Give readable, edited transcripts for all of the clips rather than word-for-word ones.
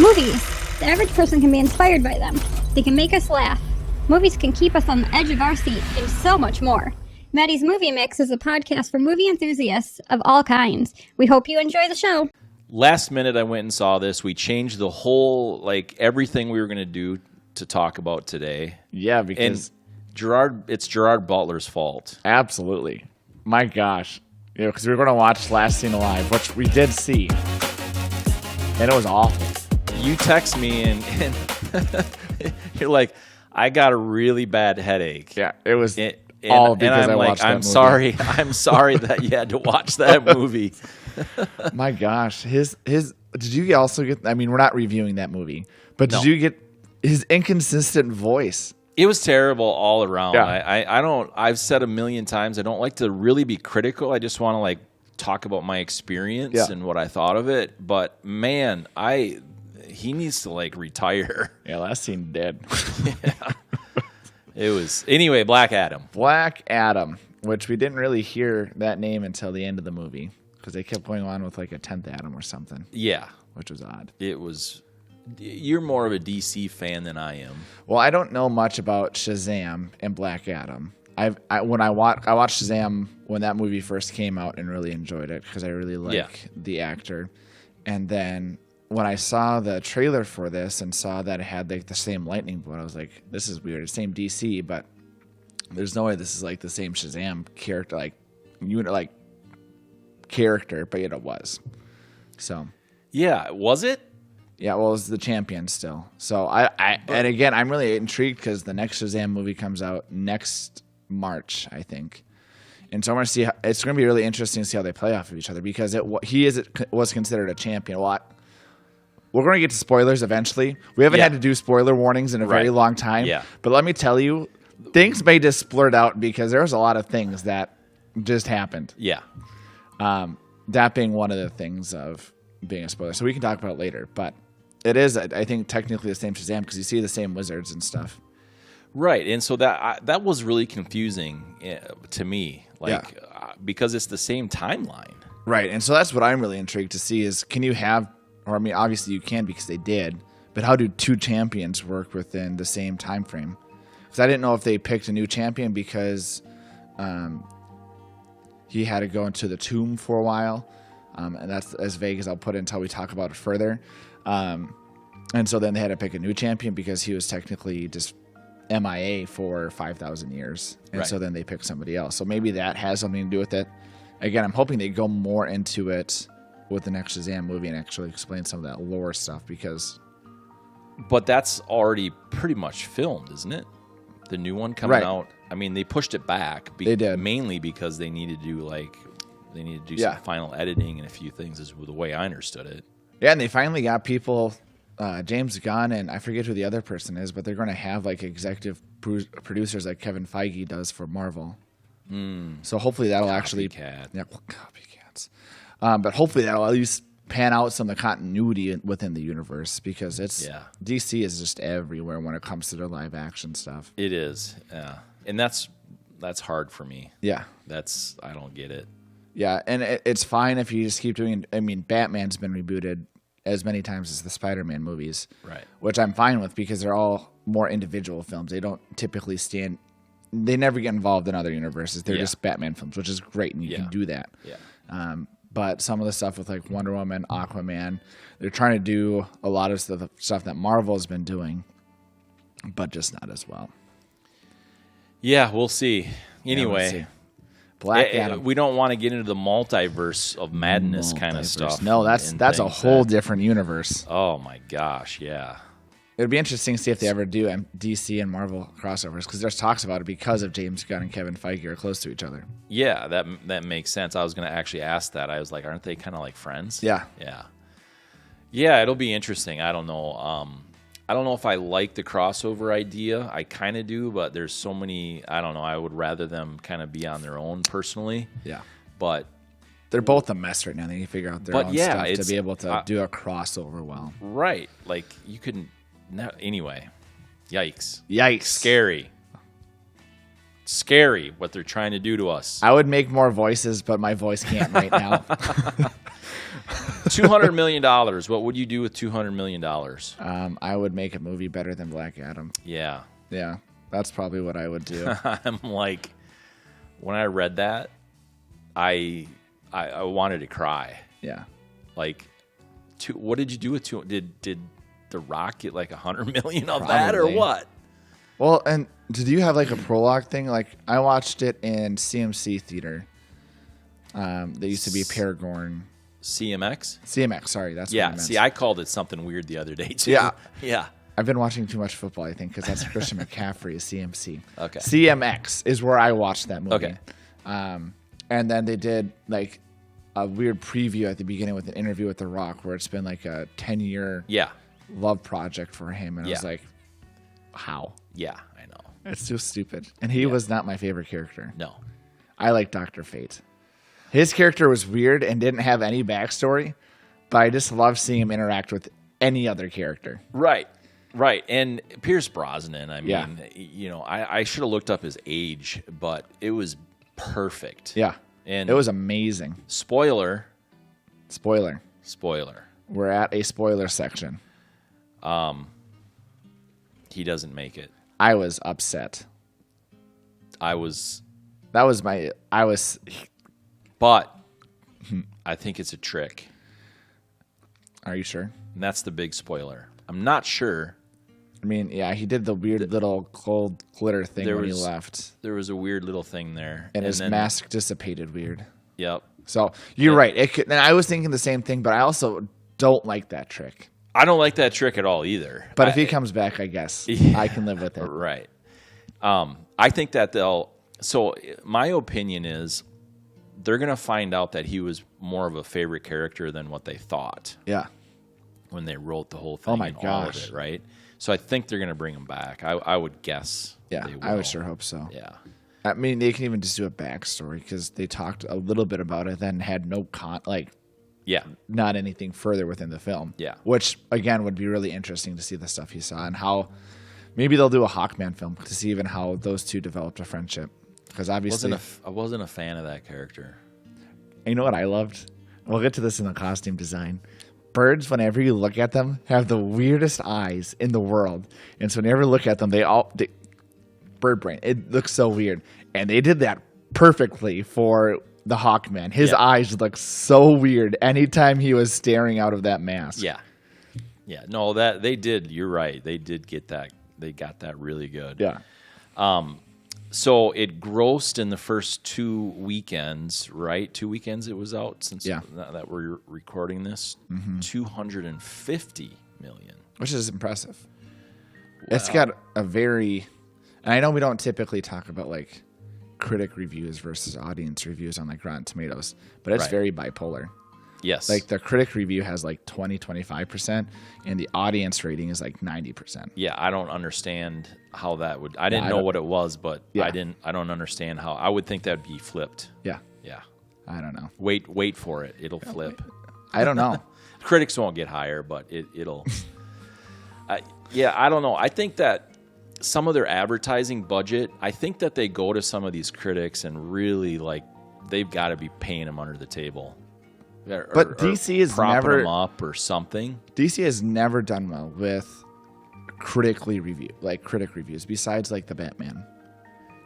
Movies. The average person can be inspired by them. They can make us laugh. Movies can keep us on the edge of our seat, and so much more. Maddie's Movie Mix is a podcast for movie enthusiasts of all kinds. We hope you enjoy the show. Last minute, I went and saw this. We changed the whole, everything we were going to do to talk about today. Yeah, because it's Gerard Butler's fault. Absolutely. My gosh. Because we were going to watch Last Seen Alive, which we did see. And it was awful. You text me and you're like, I got a really bad headache. Yeah, it was all because I watched that movie. I'm sorry that you had to watch that movie. My gosh. Did you also get, I mean, we're not reviewing that movie, but did you get his inconsistent voice? It was terrible all around. Yeah. I've said a million times, I don't like to really be critical. I just want to talk about my experience and what I thought of it. But man, he needs to retire. Yeah, Last Scene dead. Yeah. It was anyway. Black Adam, which we didn't really hear that name until the end of the movie because they kept going on with a 10th Adam or something. Yeah, which was odd. It was. You're more of a DC fan than I am. Well, I don't know much about Shazam and Black Adam. I watched Shazam when that movie first came out and really enjoyed it because I really like the actor. And then when I saw the trailer for this and saw that it had the same lightning bolt, I was like, this is weird. It's same DC, but there's no way this is the same Shazam character, character, but yet it was. So. Yeah, was it? Yeah, well, it was the champion still. So and again, I'm really intrigued because the next Shazam movie comes out next March, I think. And so I'm going to see. It's going to be really interesting to see how they play off of each other because he was considered a champion. Well, we're going to get to spoilers eventually. We haven't had to do spoiler warnings in a very long time. Yeah. But let me tell you, things may just splurt out because there's a lot of things that just happened. Yeah. That being one of the things of being a spoiler. So we can talk about it later. But it is, I think, technically the same Shazam because you see the same wizards and stuff. Right. And so that was really confusing to me, because it's the same timeline. Right. And so that's what I'm really intrigued to see is can you have, or I mean, obviously you can because they did, but how do two champions work within the same time frame? Because I didn't know if they picked a new champion because he had to go into the tomb for a while. And that's as vague as I'll put it until we talk about it further. And so then they had to pick a new champion because he was technically just MIA for 5,000 years. And so then they picked somebody else. So maybe that has something to do with it. Again, I'm hoping they go more into it with the next Shazam movie and actually explain some of that lore stuff because... But that's already pretty much filmed, isn't it? The new one coming out. I mean, they pushed it back. They did. Mainly because they needed to do some final editing and a few things is the way I understood it. Yeah, and they finally got people, James Gunn and I forget who the other person is, but they're going to have executive producers like Kevin Feige does for Marvel. So hopefully that'll actually... Copycats. But hopefully that'll at least pan out some of the continuity within the universe because DC is just everywhere when it comes to their live action stuff. It is. Yeah. And that's hard for me. Yeah. I don't get it. Yeah, and it's fine if you just keep doing... I mean, Batman's been rebooted as many times as the Spider-Man movies. Right. Which I'm fine with because they're all more individual films. They don't typically they never get involved in other universes. They're just Batman films, which is great, and you can do that. Yeah. But some of the stuff with Wonder Woman, Aquaman, they're trying to do a lot of the stuff that Marvel has been doing, but just not as well. Yeah, we'll see. Anyway... we'll see. Black Adam. We don't want to get into the multiverse of madness kind of stuff. No, that's a whole different universe. Oh my gosh, yeah. It would be interesting to see if they ever do DC and Marvel crossovers because there's talks about it because of James Gunn and Kevin Feige are close to each other. Yeah, that makes sense. I was going to actually ask that. I was like, aren't they kind of like friends? Yeah. Yeah. Yeah, it'll be interesting. I don't know. I don't know if I like the crossover idea. I kind of do, but there's so many. I don't know. I would rather them kind of be on their own personally. Yeah. But they're both a mess right now. They need to figure out their own stuff to be able to do a crossover well. Right. You couldn't. Anyway. Yikes. Yikes. Scary. scary what they're trying to do to us. I would make more voices, but my voice can't right now. $200 million. What would you do with $200 million? I would make a movie better than Black Adam. Yeah. Yeah, that's probably what I would do. I'm like, when I read that, I wanted to cry. Yeah. Like, what did you do with did The Rock get like $100 million of that or what? Well, and did you have like a prologue thing? Like, I watched it in CMC Theater. They used to be Paragon. CMX, sorry, that's what I meant. See, I called it something weird the other day too. Yeah. I've been watching too much football, I think, because that's Christian McCaffrey is CMC. Okay. CMX is where I watched that movie. Okay. And then they did like a weird preview at the beginning with an interview with The Rock, where it's been like a 10-year love project for him, and I was like, how? Yeah, I know. It's so stupid. And he was not my favorite character. No. I like Dr. Fate. His character was weird and didn't have any backstory, but I just love seeing him interact with any other character. Right. And Pierce Brosnan, I mean, you know, I should have looked up his age, but it was perfect. Yeah. And it was amazing. Spoiler. We're at a spoiler section. He doesn't make it. I was upset. But I think it's a trick. Are you sure? And that's the big spoiler. I'm not sure. I mean, yeah, he did the weird little cold glitter thing when he left. There was a weird little thing there. And his mask dissipated weird. Yep. So you're right. And I was thinking the same thing, but I also don't like that trick. I don't like that trick at all either. But if he comes back, I guess I can live with it. Right. I think that so my opinion is they're going to find out that he was more of a favorite character than what they thought. Yeah. When they wrote the whole thing. Oh my and gosh. all of it, right? So I think they're going to bring him back. I would guess. Yeah, they will. I would sure hope so. Yeah. I mean, they can even just do a backstory because they talked a little bit about it, then had no not anything further within the film. Yeah. Which, again, would be really interesting to see the stuff he saw and how maybe they'll do a Hawkman film to see even how those two developed a friendship. Because obviously... I wasn't a fan of that character. And you know what I loved? We'll get to this in the costume design. Birds, whenever you look at them, have the weirdest eyes in the world. And so whenever you look at them, bird brain. It looks so weird. And they did that perfectly for the Hawkman. His eyes look so weird anytime he was staring out of that mask. Yeah. Yeah. No, that they did. You're right. They did get that. They got that really good. Yeah. So it grossed in the first 2 weekends, right? 2 weekends it was out since that we're recording this. Mm-hmm. $250 million. Which is impressive. Wow. It's got a very... And I know we don't typically talk about like critic reviews versus audience reviews on like Rotten Tomatoes, but it's very bipolar. Yes. Like the critic review has like 25%, and the audience rating is like 90%. Yeah, I don't understand how that would. I didn't know what it was, but I don't understand how. I would think that'd be flipped. Yeah. Yeah. I don't know. Wait for it. It'll flip. I don't know. Critics won't get higher, but it'll. I don't know. I think that some of their advertising budget, I think that they go to some of these critics and really like they've got to be paying them under the table. But DC has never them up or something. DC has never done well with critic reviews besides like the Batman.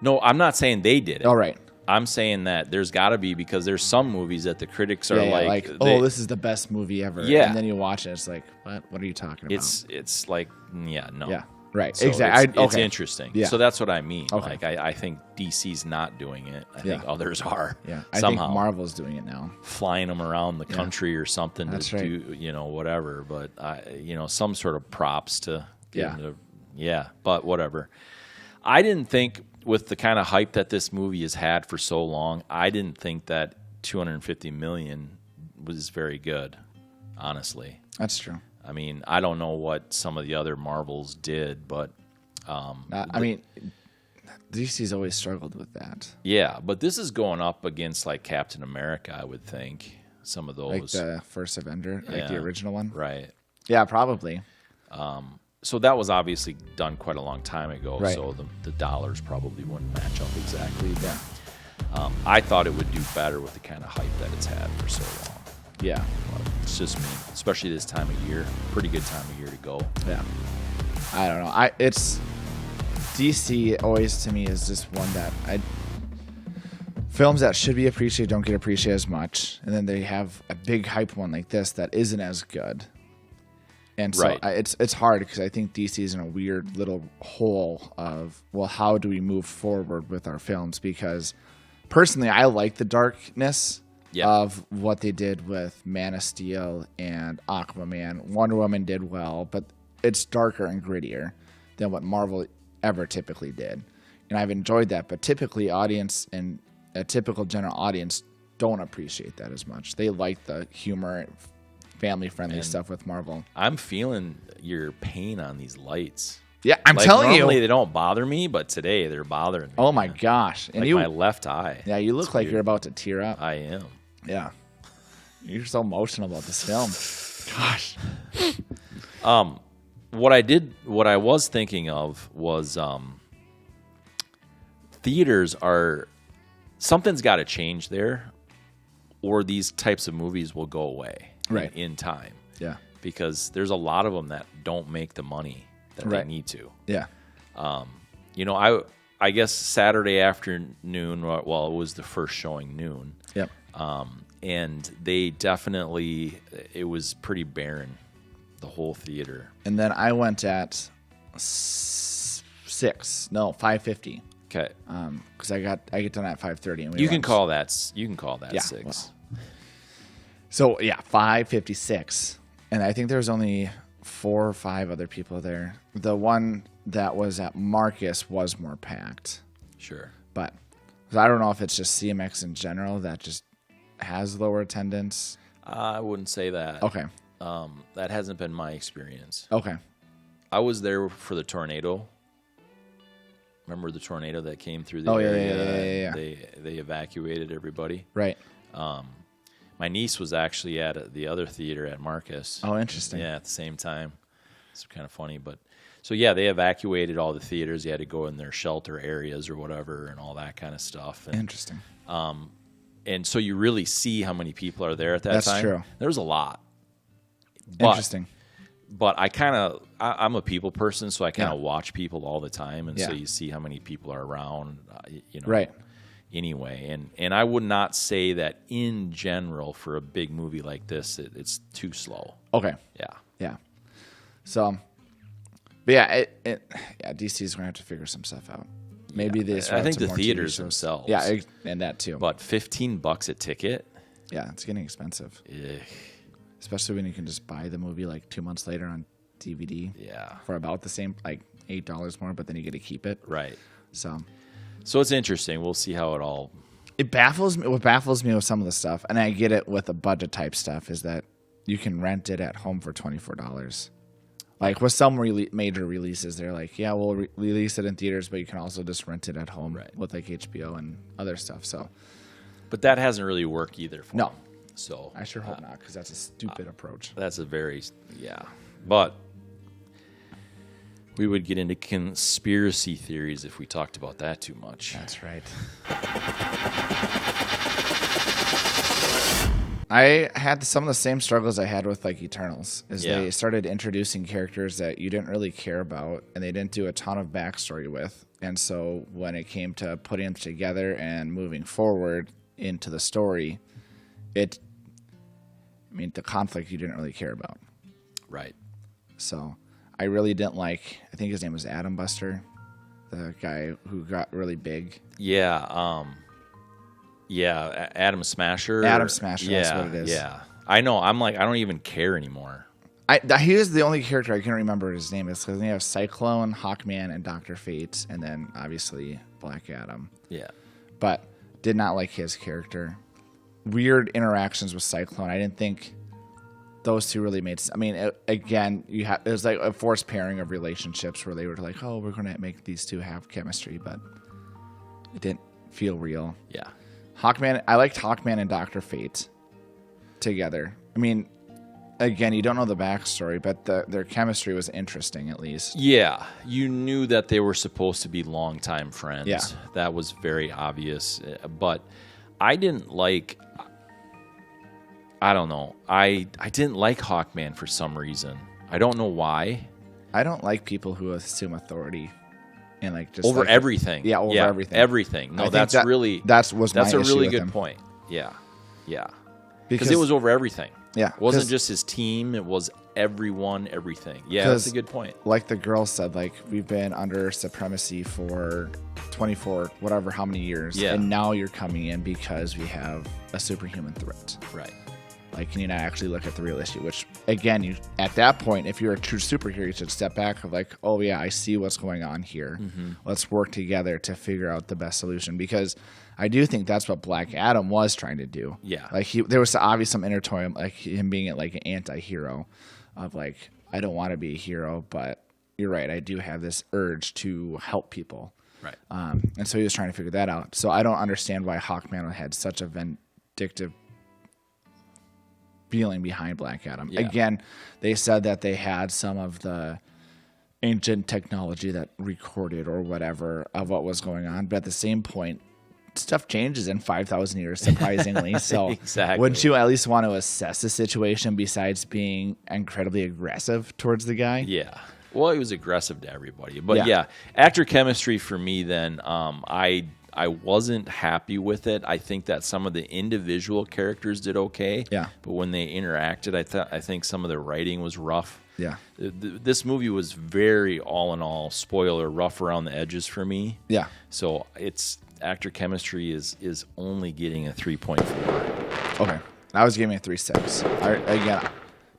No, I'm not saying they did it. All right. I'm saying that there's got to be because there's some movies that the critics are this is the best movie ever. Yeah. And then you watch it, it's like, what are you talking about? It's like, no. Yeah. Right. So exactly. It's interesting. Yeah. So that's what I mean. Okay. Like I think DC's not doing it. I think others are. Yeah. Somehow. I think Marvel's doing it now. Flying them around the country or something to do, whatever. But some sort of props to get them to, but whatever. I didn't think with the kind of hype that this movie has had for so long, I didn't think that $250 million was very good, honestly. That's true. I mean, I don't know what some of the other Marvels did, but... DC's always struggled with that. Yeah, but this is going up against, like, Captain America, I would think. Some of those. Like the first Avenger, like the original one? Right. Yeah, probably. so that was obviously done quite a long time ago. Right. So the dollars probably wouldn't match up exactly. But I thought it would do better with the kind of hype that it's had for so long. Yeah. But it's just me, especially this time of year. Pretty good time of year to go. Yeah. I don't know. It's DC always to me is just one that films that should be appreciated don't get appreciated as much, and then they have a big hype one like this that isn't as good. And so Right. it's hard because I think DC is in a weird little hole of, well, how do we move forward with our films? Because personally, I like the darkness of what they did with Man of Steel and Aquaman. Wonder Woman did well, but it's darker and grittier than what Marvel ever typically did. And I've enjoyed that, but typically audience and a typical general audience don't appreciate that as much. They like the humor, family-friendly stuff with Marvel. I'm feeling your pain on these lights. Yeah, I'm telling you. Normally they don't bother me, but today they're bothering me. Oh my gosh. And like you, my left eye. Yeah, you look like you're about to tear up. I am. Yeah. You're so emotional about this film. Gosh. What I was thinking of was theaters are, something's got to change there, or these types of movies will go away in time. Yeah. Because there's a lot of them that don't make the money that they need to. Yeah. You know, I guess Saturday afternoon, well, it was the first showing noon. Yep. And they definitely, it was pretty barren, the whole theater. And then I went at 5:50. Okay. Because I get done at 5:30. And You can call that 6. Well. So yeah, 5:56, and I think there was only 4 or 5 other people there. The one that was at Marcus was more packed. Sure. But I don't know if it's just CMX in general that just has lower attendance. I wouldn't say that. Okay. That hasn't been my experience. Okay. I was there for the tornado. Remember the tornado that came through the area? Yeah. They evacuated everybody. Right. My niece was actually at the other theater at Marcus. Oh, interesting. Yeah, at the same time. It's kind of funny, but so yeah, they evacuated all the theaters. You had to go in their shelter areas or whatever, and all that kind of stuff. And, Interesting. And so you really see how many people are there at that time. That's true. There's a lot. But, Interesting. But I'm a people person, so I kind of watch people all the time, and so you see how many people are around. Right. Anyway, and I would not say that in general for a big movie like this, it's too slow. Okay. Yeah. So, but yeah, DC's gonna have to figure some stuff out. Maybe I think the theaters themselves. Yeah, and that too. But $15 a ticket. Yeah, it's getting expensive. Ugh. Especially when you can just buy the movie like 2 months later on DVD. Yeah. For about the same, like $8 more, but then you get to keep it. Right. So it's interesting. We'll see how it all. It baffles me. What baffles me with some of the stuff, and I get it with the budget type stuff, is that you can rent it at home for $24. Like with some major releases, they're like, yeah, we'll release it in theaters, but you can also just rent it at home with like HBO and other stuff. So, but that hasn't really worked either. For no. them. So I sure hope not, because that's a stupid approach. That's a very but we would get into conspiracy theories if we talked about that too much. That's right. I had some of the same struggles I had with like Eternals, is they started introducing characters that you didn't really care about, and they didn't do a ton of backstory with. And so when it came to putting them together and moving forward into the story, the conflict you didn't really care about. Right. So I really didn't like, I think his name was Adam Buster, the guy who got really big. Yeah. Adam Smasher. Adam Smasher, that's what it is. Yeah. I know. I'm like, I don't even care anymore. He is the only character I can't remember his name. It's because they have Cyclone, Hawkman, and Dr. Fate, and then obviously Black Adam. Yeah. But did not like his character. Weird interactions with Cyclone. I didn't think those two really made sense. I mean, it was like a forced pairing of relationships where they were like, oh, we're going to make these two have chemistry, but it didn't feel real. Yeah. Hawkman, I liked Hawkman and Dr. Fate together. I mean, again, you don't know the backstory, but their chemistry was interesting at least. Yeah, you knew that they were supposed to be longtime friends. Yeah. That was very obvious. But I didn't like, I don't know, I didn't like Hawkman for some reason. I don't know why. I don't like people who assume authority and like just Over like, everything. Yeah, over everything. Everything. No, that's that, really that's a issue really with good him. point. Yeah, yeah. Because Because it was over everything. Yeah, It wasn't just his team, it was everyone, everything. Yeah, that's a good point. Like the girl said, like we've been under supremacy for 24, whatever, how many years. Yeah. And now you're coming in because we have a superhuman threat. Right. Like, you need to actually look at the real issue, which, again, you at that point, if you're a true superhero, you should step back of like, oh, yeah, I see what's going on here. Mm-hmm. Let's work together to figure out the best solution. Because I do think that's what Black Adam was trying to do. Yeah. Like, there was obviously some inner toil, like him being like an anti-hero of like, I don't want to be a hero, but you're right, I do have this urge to help people. Right. And so he was trying to figure that out. So I don't understand why Hawkman had such a vindictive feeling behind Black Adam. Yeah. Again, they said that they had some of the ancient technology that recorded or whatever of what was going on, but at the same point, stuff changes in 5,000 years, surprisingly. So Exactly. wouldn't you at least want to assess the situation besides being incredibly aggressive towards the guy? Yeah. Well, he was aggressive to everybody. But Yeah. yeah, actor chemistry for me then, I wasn't happy with it. I think that some of the individual characters did okay. Yeah. But when they interacted, I think some of the writing was rough. Yeah. This movie was very, all in all, spoiler, rough around the edges for me. Yeah. So it's actor chemistry is only getting a 3.4. Okay. I was giving it a 3.6. Again,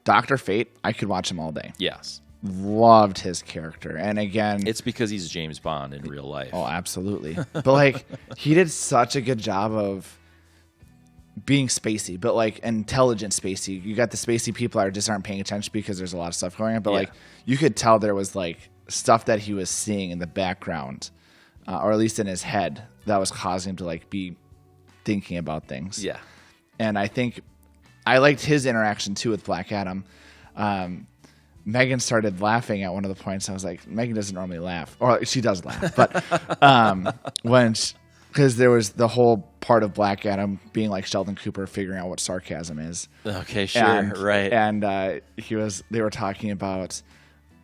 Dr. Fate, I could watch him all day. Yes. Loved his character. And again, It's because he's James Bond in real life. oh, absolutely. But like, he did such a good job of being spacey, but like intelligent spacey. You got the spacey people that just aren't paying attention because there's a lot of stuff going on. But Yeah. like, you could tell there was like stuff that he was seeing in the background, or at least in his head, that was causing him to like be thinking about things. Yeah. And I think I liked his interaction too with Black Adam. Megan started laughing at one of the points. I was like, Megan doesn't normally laugh, or she does laugh, but because there was the whole part of Black Adam being like Sheldon Cooper figuring out what sarcasm is. Okay, sure, right. And they were talking about,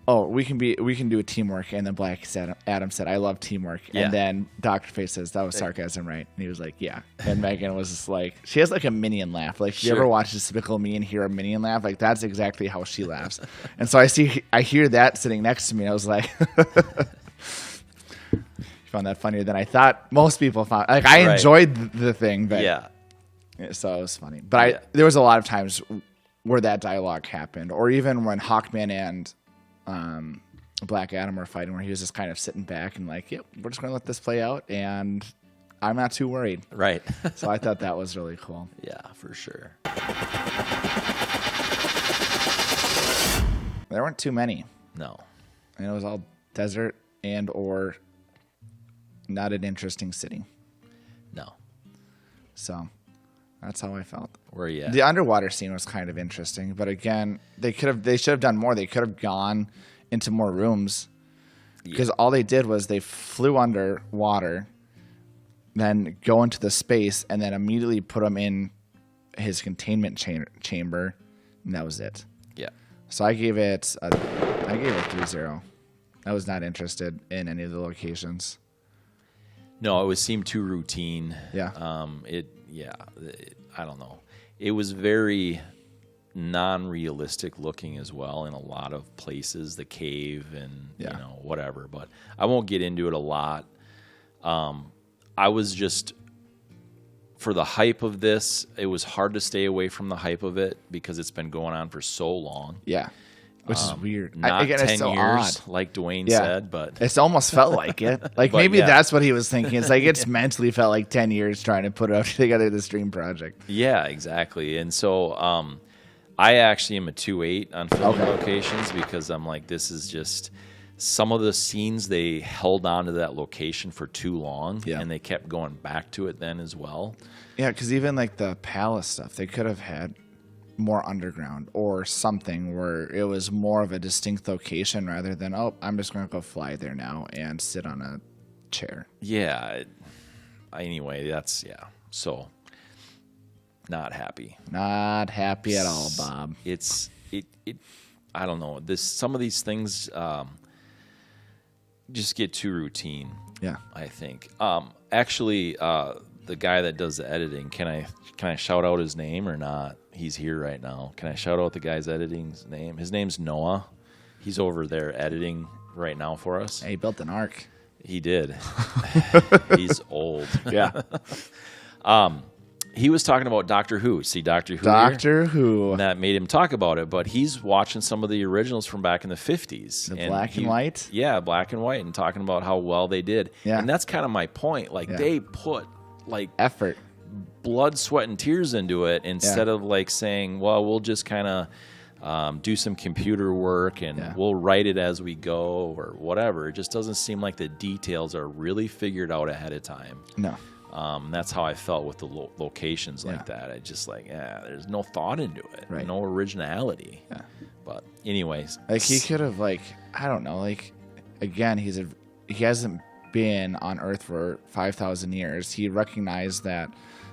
oh, we can do a teamwork, and then Adam said, I love teamwork, Yeah. and then Dr. Fate says, that was sarcasm, right? And he was like, yeah. And Megan was just like, she has like a minion laugh. Like, if you Sure. ever watch Despicable Me and hear a minion laugh, like that's exactly how she laughs. And so I hear that sitting next to me. I was like, you found that funnier than I thought most people found. Like, I Right. enjoyed the thing, but Yeah. so it was funny. But there was a lot of times where that dialogue happened, or even when Hawkman and Black Adam were fighting, where he was just kind of sitting back and like, yep, we're just going to let this play out, and I'm not too worried. Right. So I thought that was really cool. Yeah, for sure. There weren't too many. No. And it was all desert and or not an interesting city. No. So that's how I felt. Where are you at? The underwater scene was kind of interesting, but again, they should have done more. They could have gone into more rooms, because all they did was they flew underwater, then go into the space, and then immediately put him in his containment chamber, and that was it. Yeah. So I gave it a 3-0. I was not interested in any of the locations. No, it seemed too routine. Yeah. I don't know. It was very non-realistic looking as well in a lot of places, the cave and whatever, but I won't get into it a lot. I was just, for the hype of this, it was hard to stay away from the hype of it because it's been going on for so long. Yeah. Which is weird. Not Again, 10 it's so years, odd. like Dwayne said, but it's almost felt like it. Like, But maybe yeah. that's what he was thinking. It's like it's mentally felt like 10 years trying to put it together this dream project. yeah, exactly. And so I actually am a 2.8 on filming locations, because I'm like, this is just some of the scenes, they held on to that location for too long, and they kept going back to it then as well. Yeah, because even like the palace stuff, they could have had more underground or something where it was more of a distinct location rather than, oh, I'm just going to go fly there now and sit on a chair. Yeah. Anyway, so not happy. Not happy at all, Bob. It I don't know. Some of these things just get too routine. Yeah. I think. Actually, the guy that does the editing, can I shout out his name or not? He's here right now. Can I shout out the guy's editing's name? His name's Noah. He's over there editing right now for us. He built an ark. He did. He's old. Yeah. He was talking about Doctor Who. See Doctor Who? Doctor Who. And that made him talk about it, but he's watching some of the originals from back in the 50s. The black and white? Yeah, black and white, and talking about how well they did. Yeah. And that's kind of my point. Like, they put, like, effort, blood, sweat, and tears into it instead of, like, saying, well, we'll just kind of do some computer work and we'll write it as we go or whatever. It just doesn't seem like the details are really figured out ahead of time. No. That's how I felt with the locations like that. I just there's no thought into it, no originality. Yeah. But anyways, like he could have I don't know, again, he hasn't been on Earth for 5,000 years. He recognized that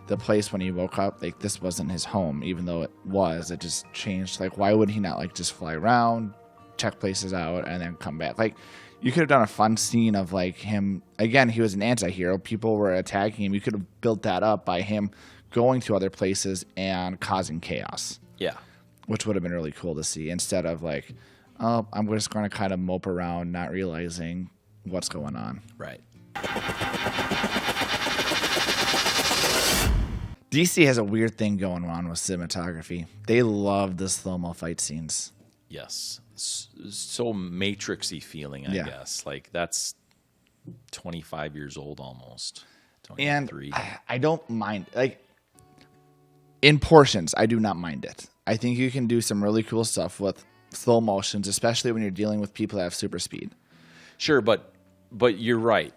the place when he woke up, this wasn't his home, even though it was. It just changed. Why would he not just fly around, check places out, and then come back? You could have done a fun scene of him. Again, he was an anti-hero. People were attacking him. You could have built that up by him going to other places and causing chaos. Yeah. Which would have been really cool to see instead of oh, I'm just going to kind of mope around not realizing what's going on. Right. DC has a weird thing going on with cinematography. They love the slow-mo fight scenes. Yes. So Matrix-y feeling, I guess. That's 25 years old almost. 23. And I don't mind. In portions, I do not mind it. I think you can do some really cool stuff with slow motions, especially when you're dealing with people that have super speed. Sure, but you're right.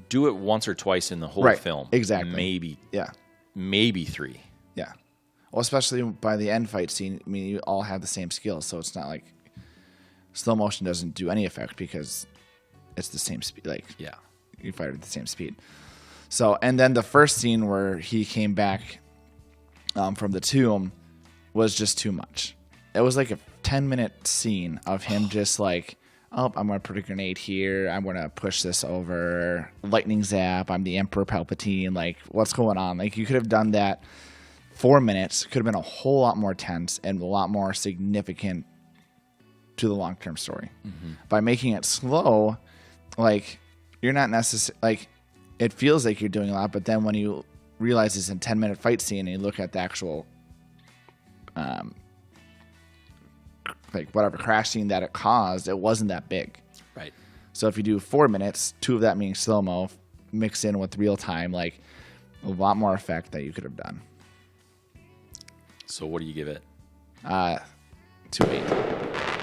Do it once or twice in the whole film. Exactly. Maybe 3. Yeah. Well, especially by the end fight scene, you all have the same skills, so it's not like slow motion doesn't do any effect because it's the same speed. You fight at the same speed. So, and then the first scene where he came back from the tomb was just too much. It was like a 10-minute scene of him just oh, I'm going to put a grenade here. I'm going to push this over. Lightning zap. I'm the Emperor Palpatine. What's going on? You could have done that 4 minutes. Could have been a whole lot more tense and a lot more significant to the long-term story. Mm-hmm. By making it slow, you're not necessarily, it feels like you're doing a lot, but then when you realize it's a 10-minute fight scene and you look at the actual, whatever crash scene that it caused, it wasn't that big. Right. So if you do 4 minutes, 2 of that being slow-mo, mixed in with real time, a lot more effect that you could have done. So what do you give it? 2.8.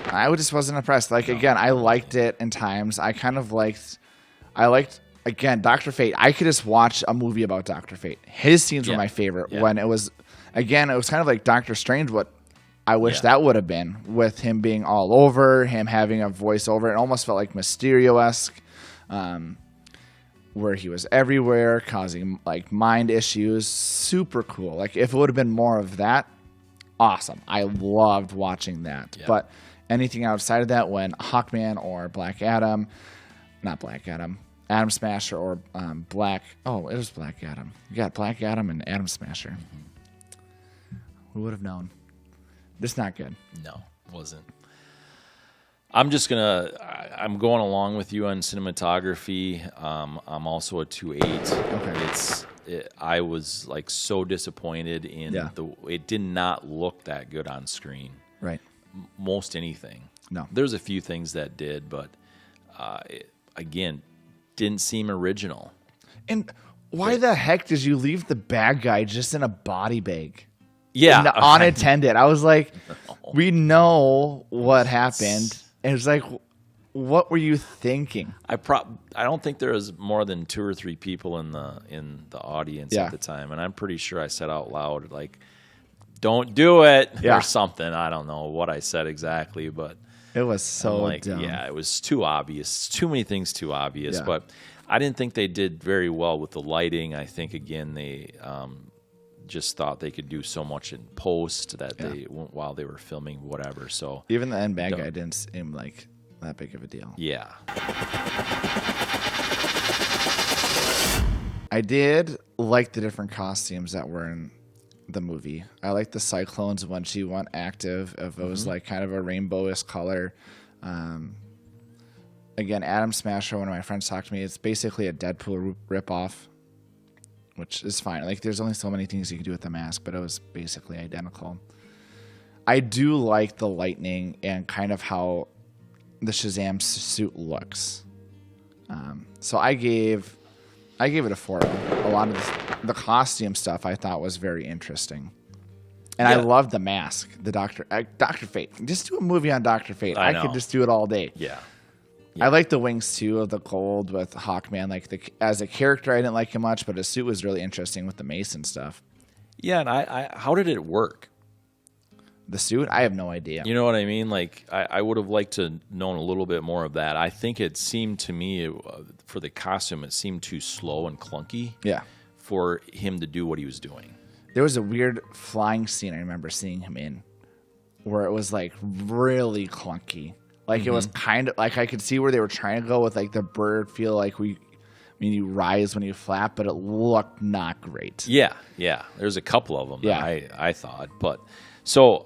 I just wasn't impressed. Again, I liked it in times. I liked, again, Dr. Fate. I could just watch a movie about Dr. Fate. His scenes were my favorite when it was kind of like Doctor Strange, what I wish that would have been, with him being all over, him having a voiceover. It almost felt like Mysterio-esque, where he was everywhere, causing mind issues. Super cool. If it would have been more of that, awesome. I loved watching that. Yeah. But anything outside of that, when Hawkman or Atom Smasher or it was Black Adam. You got Black Adam and Atom Smasher. Mm-hmm. Who would have known? This not good. No, wasn't. I'm going along with you on cinematography. I'm also a 2.8. Okay. I was so disappointed in it did not look that good on screen. Right. Most anything. No. There's a few things that did, but again, didn't seem original. And why the heck did you leave the bad guy just in a body bag? Yeah. Unattended. I was we know what happened. And it was what were you thinking? I don't think there was more than 2 or 3 people in the audience at the time, and I'm pretty sure I said out loud don't do it Yeah. or something. I don't know what I said exactly, but It was so like, dumb. yeah, it was too obvious. Too many things too obvious. Yeah. But I didn't think they did very well with the lighting. I think, again, they just thought they could do so much in post that while they were filming whatever. So Even the end bad guy didn't seem like that big of a deal. yeah. I did like the different costumes that were in the movie. I liked the Cyclones when she went active. If it was like kind of a rainbowish color. Again, Adam Smasher, one of my friends talked to me. It's basically a Deadpool ripoff, which is fine. Like, there's only so many things you can do with the mask, but it was basically identical. I do like the lightning and kind of how the Shazam suit looks. So I gave it a 4. A lot of the costume stuff I thought was very interesting. And I love the mask, the Dr. Fate. Just do a movie on Dr. Fate. I could just do it all day. Yeah. I like the wings too of the gold with Hawkman. Like as a character, I didn't like him much, but his suit was really interesting with the mace and stuff. Yeah, and I how did it work? The suit, I have no idea. You know what I mean? Like, I would have liked to known a little bit more of that. I think it seemed to me, for the costume, it seemed too slow and clunky Yeah. for him to do what he was doing. There was a weird flying scene I remember seeing him in where it was like really clunky. Like it was kind of like I could see where they were trying to go with like the bird feel like you rise when you flap, but it looked not great. Yeah, yeah. There's a couple of them Yeah. that I thought. But so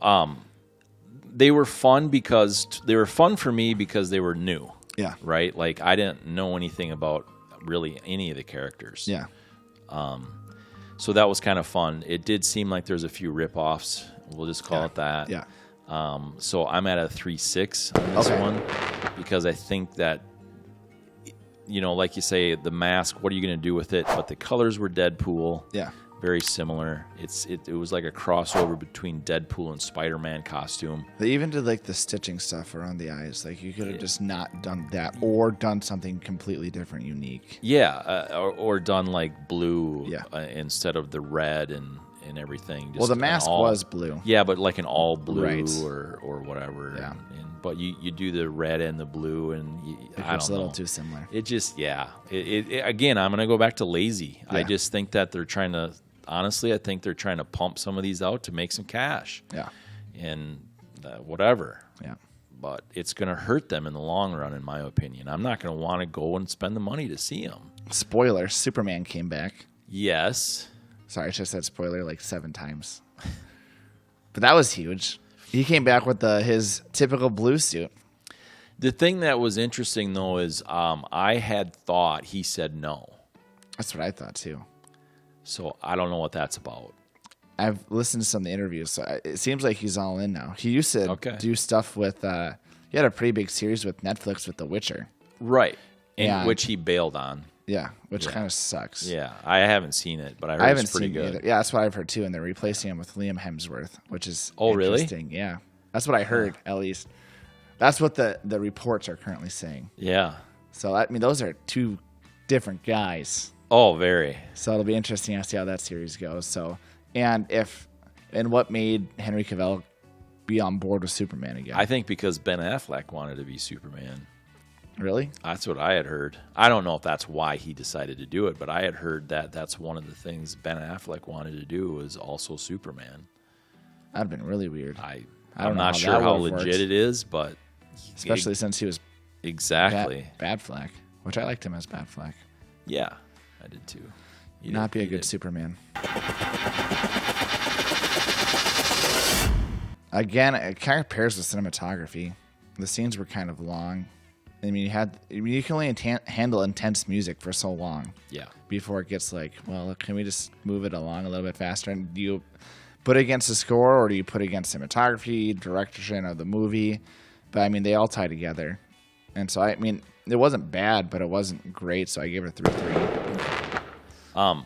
they were fun for me because they were new. Yeah. Right? Like I didn't know anything about really any of the characters. Yeah. So that was kind of fun. It did seem like there's a few rip-offs. We'll just call it that. Yeah. So I'm at a 3.6 on this one because I think that, like you say, the mask, what are you going to do with it? But the colors were Deadpool. Yeah. Very similar. It was like a crossover between Deadpool and Spider-Man costume. They even did like the stitching stuff around the eyes. Like you could have just not done that or done something completely different, unique. Yeah, or done like blue instead of the red and everything. Just Well, the mask was blue. Yeah, but like an all blue Right. or whatever. Yeah. But you do the red and the blue, and I don't know. It's a little too similar. It just, It again, I'm going to go back to lazy. Yeah. I just think that they're trying to, honestly, I think they're trying to pump some of these out to make some cash. Yeah. And whatever. Yeah. But it's going to hurt them in the long run, in my opinion. I'm not going to want to go and spend the money to see them. Spoiler, Superman came back. Yes. Sorry, I just said spoiler like 7 times. But that was huge. He came back with his typical blue suit. The thing that was interesting, though, is I had thought he said no. That's what I thought, too. So I don't know what that's about. I've listened to some of the interviews, so it seems like he's all in now. He used to do stuff with, he had a pretty big series with Netflix with The Witcher. Right. And which he bailed on. Yeah, which kind of sucks. Yeah, I haven't seen it, but I heard it's pretty good. Either. Yeah, that's what I've heard too, and they're replacing him with Liam Hemsworth, which is really? interesting. Yeah, that's what I heard, at least. That's what the reports are currently saying. Yeah. So, I mean, those are 2 different guys. Oh, very. So it'll be interesting to see how that series goes. So, and what made Henry Cavill be on board with Superman again? I think because Ben Affleck wanted to be Superman. Really? That's what I had heard. I don't know if that's why he decided to do it, but I had heard that that's one of the things Ben Affleck wanted to do was also Superman. That'd been really weird. I'm not sure how legit it is, but especially since he was Bad Flack, which I liked him as Bad Flack. Yeah, I did too. Not be a good Superman. Again, it kind of pairs with cinematography. The scenes were kind of long. I mean, you can only handle intense music for so long. Yeah. Before it gets like, well, can we just move it along a little bit faster? And do you put it against the score, or do you put it against cinematography, direction of the movie? But I mean, they all tie together. And so I mean, it wasn't bad, but it wasn't great. So I gave it a 3.3.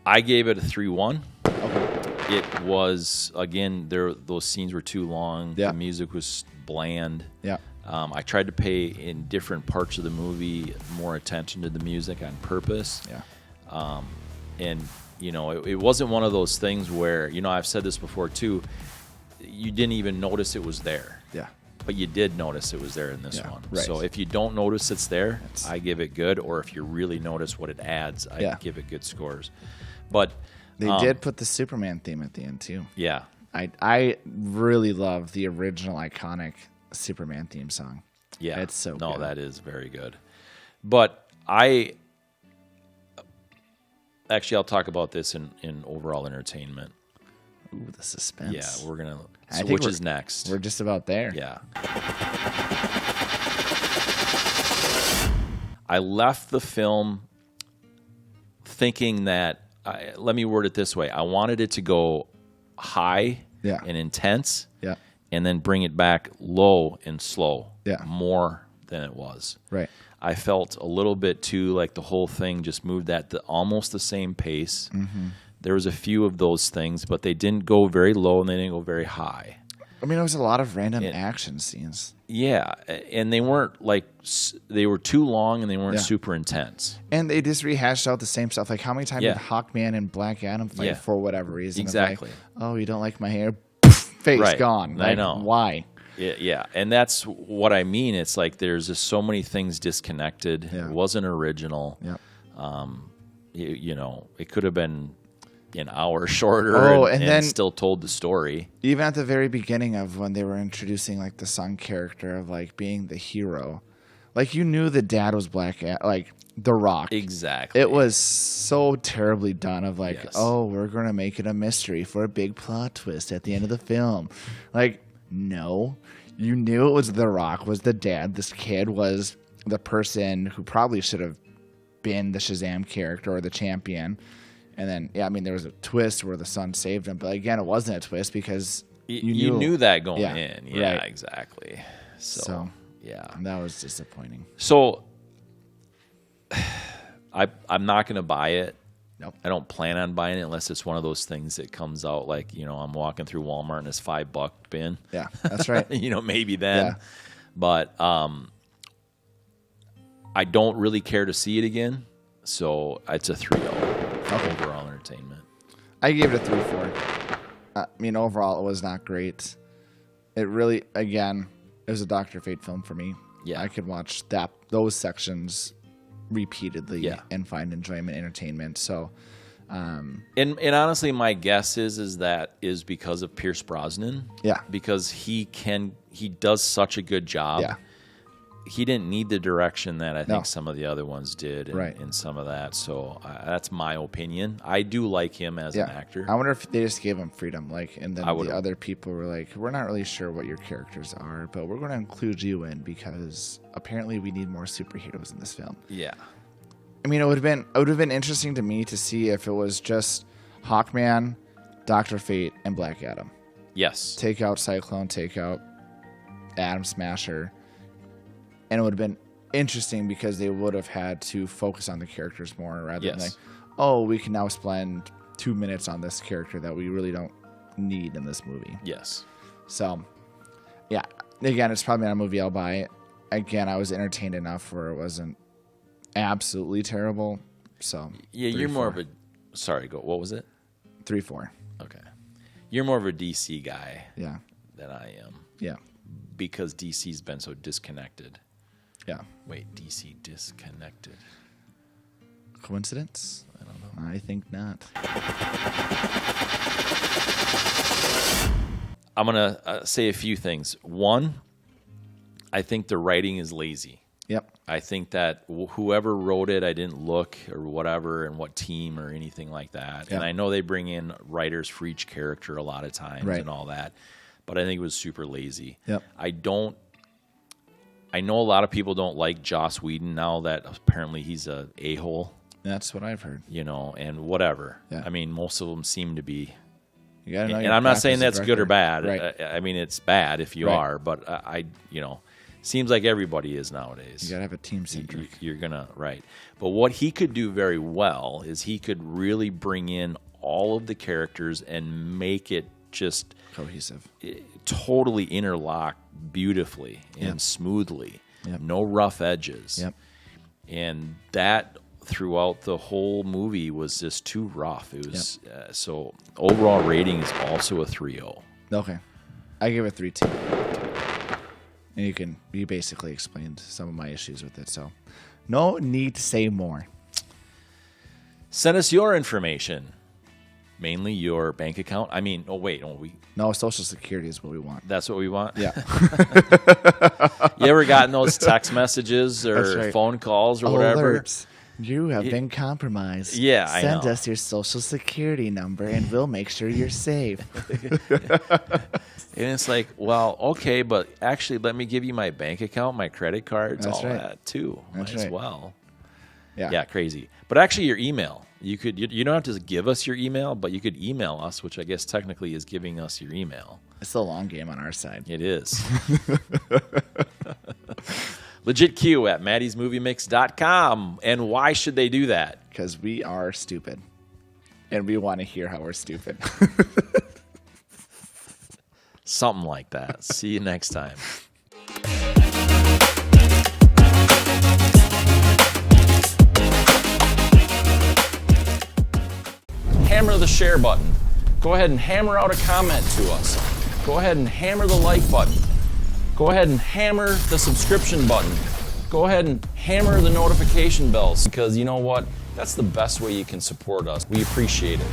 I gave it a 3.1. Okay. It was, again, those scenes were too long. Yeah. The music was bland. Yeah. I tried to pay in different parts of the movie more attention to the music on purpose. Yeah. And You know, it wasn't one of those things where, you know, I've said this before too, you didn't even notice it was there. Yeah. But you did notice it was there in this one. Right. So if you don't notice it's there, I give it good. Or if you really notice what it adds, I give it good scores. But they did put the Superman theme at the end too. Yeah. I really love the original iconic Superman theme song. Yeah. It's so No, good. that is very good. But Actually, I'll talk about this in overall entertainment. Ooh, the suspense. Yeah, we're going to... I So think which is next? We're just about there. Yeah. I left the film thinking that... let me word it this way. I wanted it to go high and intense, and then bring it back low and slow, more than it was. Right. I felt a little bit too like the whole thing just moved at almost the same pace. Mm-hmm. There was a few of those things, but they didn't go very low and they didn't go very high. I mean, it was a lot of random action scenes. Yeah, and they weren't like they were too long and they weren't super intense. And they just rehashed out the same stuff. Like how many times did Hawkman and Black Adam fight for whatever reason? Exactly. Like, oh, you don't like my hair? Face gone. Like, I know. Why? Yeah, and that's what I mean. It's like there's just so many things disconnected. Yeah. It wasn't original. Yep. You know, it could have been an hour shorter and then still told the story. Even at the very beginning of when they were introducing like the son character of like being the hero, like you knew the dad was like The Rock. Exactly. It was so terribly done of like, oh, we're going to make it a mystery for a big plot twist at the end of the film. Like, no. You knew it was The Rock was the dad. This kid was the person who probably should have been the Shazam character or the champion. And then, I mean, there was a twist where the son saved him. But again, it wasn't a twist because you knew that going in. Yeah, right. Exactly. So, yeah. That was disappointing. So, I'm not going to buy it. Nope. I don't plan on buying it unless it's one of those things that comes out like, you know, I'm walking through Walmart and it's $5 bin. Yeah, that's right. You know, maybe then. Yeah. But I don't really care to see it again. So it's a 3-0 overall entertainment. I gave it a 3-4. I mean, overall, it was not great. It really, again, it was a Dr. Fate film for me. Yeah. I could watch those sections repeatedly and find enjoyment, entertainment. So, and honestly, my guess is that is because of Pierce Brosnan. Yeah, because he does such a good job. Yeah, he didn't need the direction that I think some of the other ones did, in some of that. So that's my opinion. I do like him as an actor. I wonder if they just gave him freedom, like, and then the other people were like, "We're not really sure what your characters are, but we're going to include you in because apparently we need more superheroes in this film." Yeah, I mean, it would have been interesting to me to see if it was just Hawkman, Dr. Fate, and Black Adam. Yes, take out Cyclone, take out Atom Smasher. And it would have been interesting because they would have had to focus on the characters more rather than like, oh, we can now spend 2 minutes on this character that we really don't need in this movie. Yes. So, yeah. Again, it's probably not a movie I'll buy. Again, I was entertained enough where it wasn't absolutely terrible. So, yeah, you're more of a... Sorry, go. What was it? 3-4. Okay. You're more of a DC guy than I am. Yeah. Because DC's been so disconnected. Yeah. Wait, DC disconnected. Coincidence? I don't know. I think not. I'm going to say a few things. One, I think the writing is lazy. Yep. I think that whoever wrote it, I didn't look or whatever and what team or anything like that. Yep. And I know they bring in writers for each character a lot of times and all that. But I think it was super lazy. Yep. I know a lot of people don't like Joss Whedon now that apparently he's a a-hole. That's what I've heard. You know, and whatever. Yeah. I mean, most of them seem to be. You gotta know and I'm not saying that's good or bad. Right. I mean, it's bad if you are, but seems like everybody is nowadays. You gotta have a team centric. You're gonna But what he could do very well is he could really bring in all of the characters and make it just cohesive, totally interlock beautifully and smoothly. Yep. No rough edges. Yep. And that throughout the whole movie was just too rough. It was so overall rating is also a 3.0. Okay, I give it 3.2. And you basically explained some of my issues with it, so no need to say more. Send us your information, mainly your bank account. I mean, No, Social Security is what we want. That's what we want? Yeah. You ever gotten those text messages or right. phone calls or whatever? Alerts. You have been compromised. Yeah, I know. Send us your Social Security number, and we'll make sure you're safe. And it's like, well, okay, but actually, let me give you my bank account, my credit cards, That's all right. that too. That's Might as right. well. Yeah. Yeah, crazy. But actually, your email, you don't have to give us your email, but you could email us, which I guess technically is giving us your email. It's a long game on our side. It is. LegitQ at maddysmoviemix.com. And why should they do that? Because we are stupid. And we want to hear how we're stupid. Something like that. See you next time. Hammer the share button. Go ahead and hammer out a comment to us. Go ahead and hammer the like button. Go ahead and hammer the subscription button. Go ahead and hammer the notification bells, because you know what? That's the best way you can support us. We appreciate it.